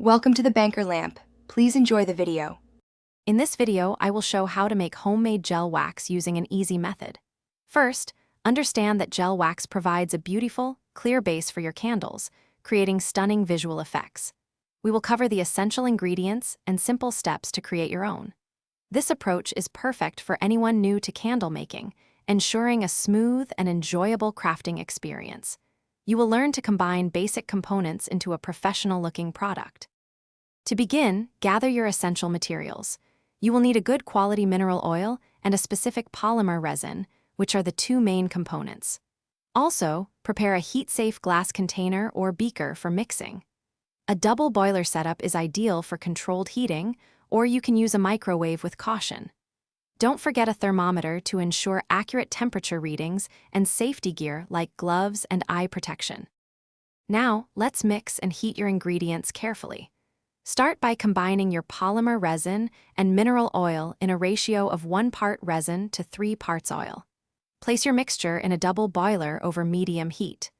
Welcome to the Banker Lamp. Please enjoy the video. In this video, I will show how to make homemade gel wax using an easy method. First, understand that gel wax provides a beautiful, clear base for your candles, creating stunning visual effects. We will cover the essential ingredients and simple steps to create your own. This approach is perfect for anyone new to candle making, ensuring a smooth and enjoyable crafting experience. You will learn to combine basic components into a professional-looking product. To begin, gather your essential materials. You will need a good quality mineral oil and a specific polymer resin, which are the two main components. Also, prepare a heat-safe glass container or beaker for mixing. A double boiler setup is ideal for controlled heating, or you can use a microwave with caution. Don't forget a thermometer to ensure accurate temperature readings and safety gear like gloves and eye protection. Now, let's mix and heat your ingredients carefully. Start by combining your polymer resin and mineral oil in a ratio of 1 part resin to 3 parts oil. Place your mixture in a double boiler over medium heat.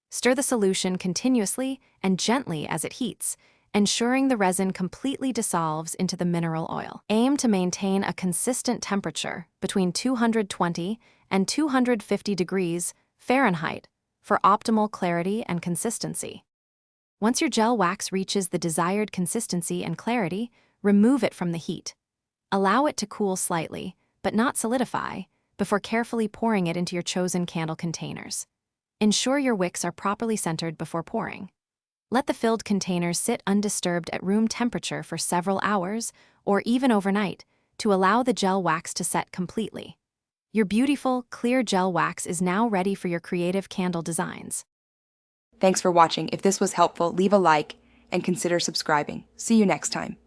Stir the solution continuously and gently as it heats, ensuring the resin completely dissolves into the mineral oil. Aim to maintain a consistent temperature between 220 and 250 degrees Fahrenheit for optimal clarity and consistency. Once your gel wax reaches the desired consistency and clarity, remove it from the heat. Allow it to cool slightly, but not solidify, before carefully pouring it into your chosen candle containers. Ensure your wicks are properly centered before pouring. Let the filled containers sit undisturbed at room temperature for several hours, or even overnight, to allow the gel wax to set completely. Your beautiful, clear gel wax is now ready for your creative candle designs. Thanks for watching. If this was helpful, leave a like and consider subscribing. See you next time.